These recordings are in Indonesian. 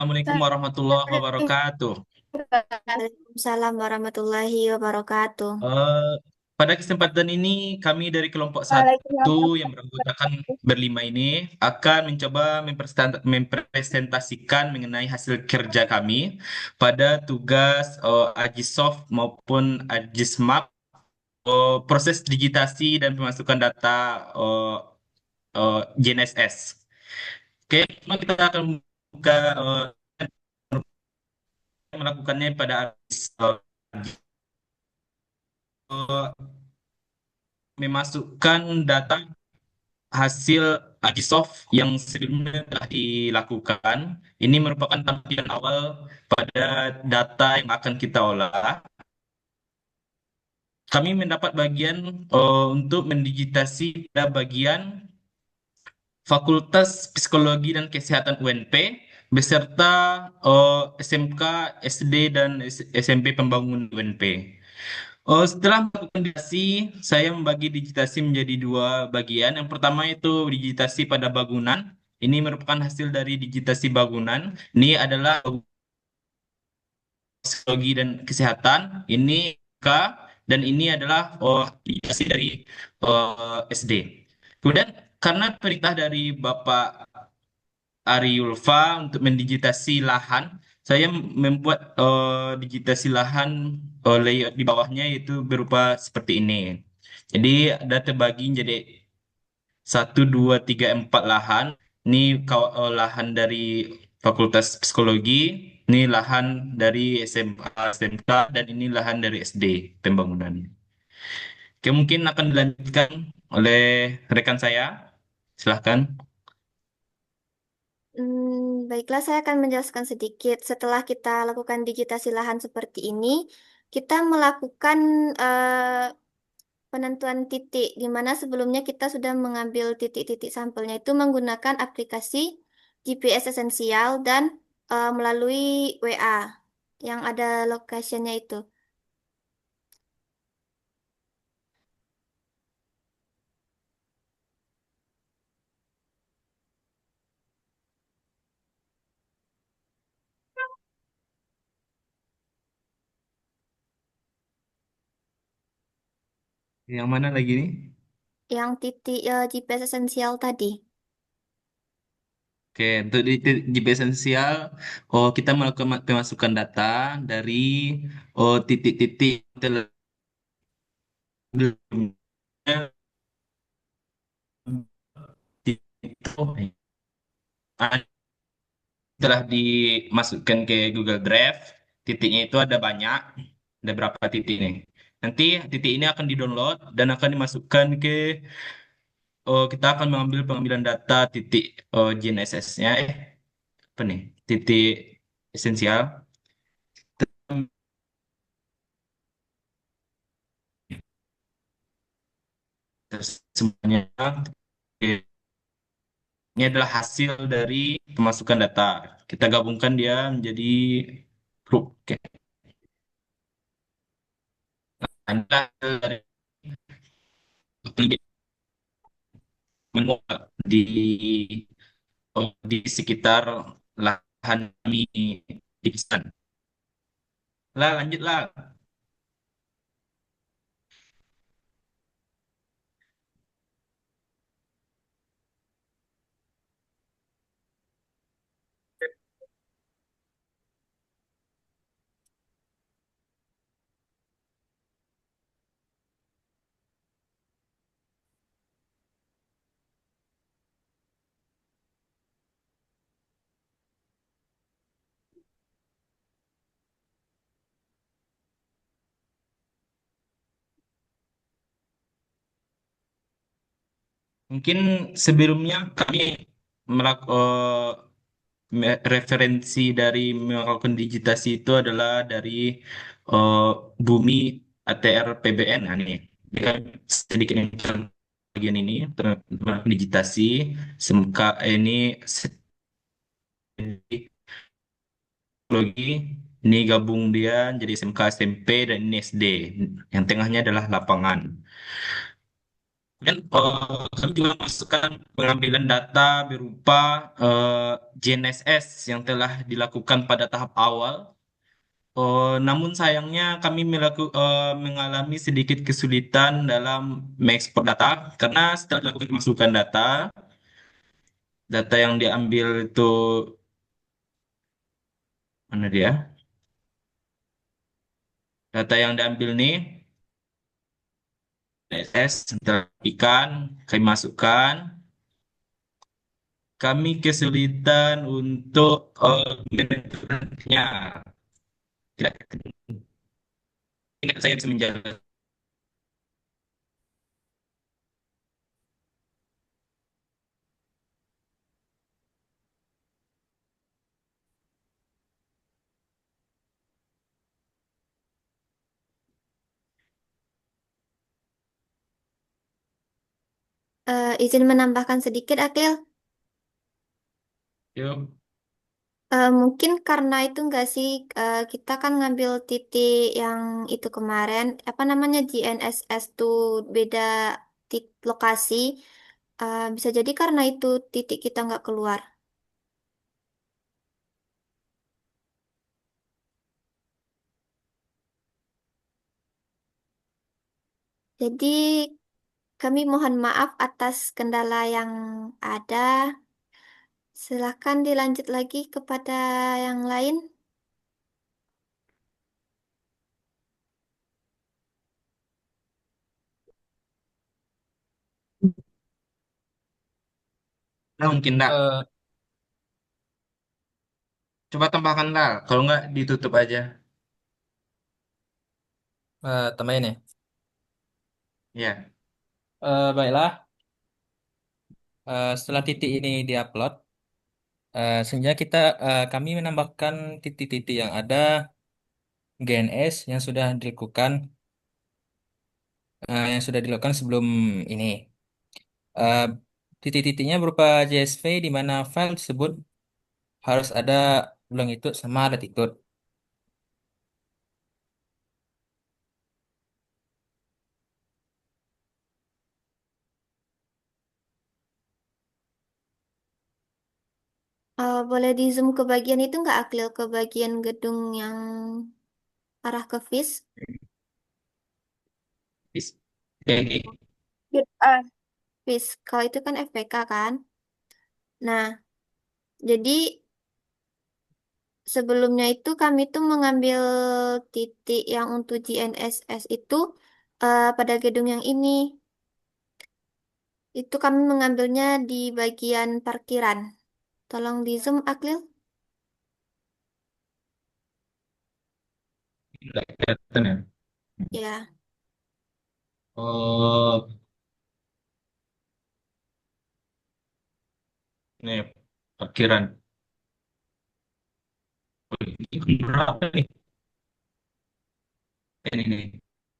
Assalamualaikum warahmatullahi wabarakatuh. Waalaikumsalam warahmatullahi wabarakatuh. Eh, Pada kesempatan ini, kami dari kelompok satu Waalaikumsalam yang beranggotakan warahmatullahi berlima ini akan mencoba mempresentasikan mengenai hasil kerja kami pada tugas Agisoft maupun Agismap, proses digitasi dan pemasukan data eh, GNSS. Oke, pertama kita akan buka melakukannya pada memasukkan data hasil Agisoft yang sebelumnya telah dilakukan. Ini merupakan tampilan awal pada data yang akan kita olah. Kami mendapat bagian untuk mendigitasi pada bagian Fakultas Psikologi dan Kesehatan UNP beserta SMK, SD, dan SMP Pembangunan UNP. Oh, setelah melakukan digitasi, saya membagi digitasi menjadi dua bagian. Yang pertama itu digitasi pada bangunan. Ini merupakan hasil dari digitasi bangunan. Ini adalah psikologi dan kesehatan. Ini K, dan ini adalah digitasi dari SD. Kemudian karena perintah dari Bapak Ari Yulfa untuk mendigitasi lahan, saya membuat digitasi lahan, layout di bawahnya itu berupa seperti ini. Jadi ada terbagi jadi satu, dua, tiga, empat lahan. Ini lahan dari Fakultas Psikologi, ini lahan dari SMA, SMK, dan ini lahan dari SD pembangunan. Oke, mungkin akan dilanjutkan oleh rekan saya. Silahkan. Baiklah, saya akan menjelaskan sedikit. Setelah kita lakukan digitasi lahan seperti ini, kita melakukan penentuan titik, di mana sebelumnya kita sudah mengambil titik-titik sampelnya itu menggunakan aplikasi GPS esensial dan melalui WA yang ada locationnya itu. Yang mana lagi nih? Yang titik GPS esensial tadi. Oke, untuk di esensial, kita melakukan pemasukan data dari titik-titik sebelumnya itu telah dimasukkan ke Google Drive. Titiknya itu ada banyak, ada berapa titik nih. Nanti titik ini akan di-download dan akan dimasukkan ke, kita akan mengambil pengambilan data titik GNSS-nya, apa nih? Titik esensial. Terus semuanya ini adalah hasil dari pemasukan data. Kita gabungkan dia menjadi grup. Oke. Nah, inilah hasil dari menguap di sekitar lahan kami di Pistan. Lah, lanjutlah. Mungkin sebelumnya kami referensi dari melakukan digitasi itu adalah dari eh, Bumi ATR PBN. Nah, ini dengan sedikit bagian ini tentang digitasi semka ini teknologi ini gabung dia jadi SMK SMP dan ini SD. Yang tengahnya adalah lapangan. Dan kami juga masukkan pengambilan data berupa GNSS yang telah dilakukan pada tahap awal. Namun sayangnya kami mengalami sedikit kesulitan dalam mengekspor data karena setelah dilakukan masukan data, data yang diambil itu mana dia? Data yang diambil nih GNSS setelah ikan kami masukkan, kami kesulitan untuk menentukannya. Tidak, tidak saya bisa menjelaskan. Izin menambahkan sedikit, Akil. Yuk. Mungkin karena itu enggak sih, kita kan ngambil titik yang itu kemarin, apa namanya GNSS tuh beda lokasi. Bisa jadi karena itu titik kita nggak keluar. Jadi kami mohon maaf atas kendala yang ada. Silakan dilanjut lagi kepada yang lain. Nah, mungkin enggak. Eh, Coba tambahkan lah. Kalau nggak ditutup aja. Tambahin ya. Ya. Baiklah. Setelah titik ini diupload, selanjutnya kami menambahkan titik-titik yang ada GNS yang sudah dilakukan sebelum ini. Eh, Titik-titiknya berupa JSV di mana file tersebut harus ada longitud sama latitude. Boleh di zoom ke bagian itu nggak, Aklil? Ke bagian gedung yang arah ke FIS? Jadi, FIS, kalau itu kan FPK kan? Nah, jadi sebelumnya itu kami tuh mengambil titik yang untuk GNSS itu pada gedung yang ini. Itu kami mengambilnya di bagian parkiran. Tolong di zoom, Aklil. nggak kelihatan ya. Ya. Oh, ini parkiran. Ini berapa nih? Ini nih.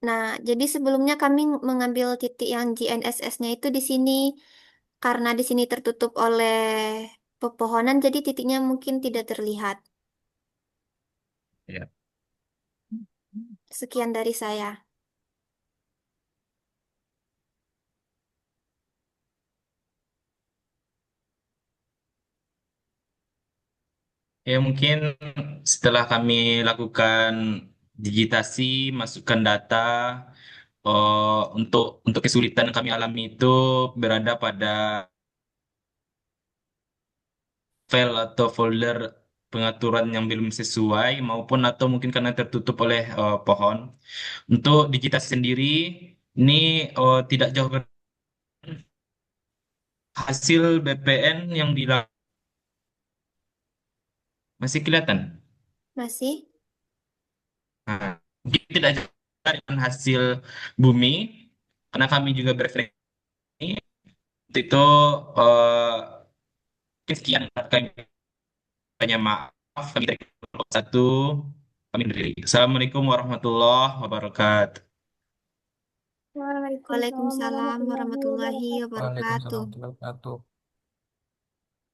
Nah, jadi sebelumnya kami mengambil titik yang GNSS-nya itu di sini. Karena di sini tertutup oleh pepohonan, jadi titiknya mungkin tidak terlihat. Ya. Sekian dari saya. Ya mungkin setelah kami lakukan digitasi, masukkan data, untuk kesulitan yang kami alami itu berada pada file atau folder pengaturan yang belum sesuai maupun atau mungkin karena tertutup oleh pohon. Untuk digitasi sendiri ini tidak jauh hasil BPN yang dilakukan masih kelihatan. Masih? Nah, mungkin tidak jauh dengan hasil bumi karena kami juga berreferensi untuk itu mungkin sekian kami banyak maaf kami dari satu kami dari Assalamualaikum warahmatullahi wabarakatuh. Waalaikumsalam Waalaikumsalam warahmatullahi warahmatullahi wabarakatuh. wabarakatuh. Waalaikumsalam warahmatullahi wabarakatuh.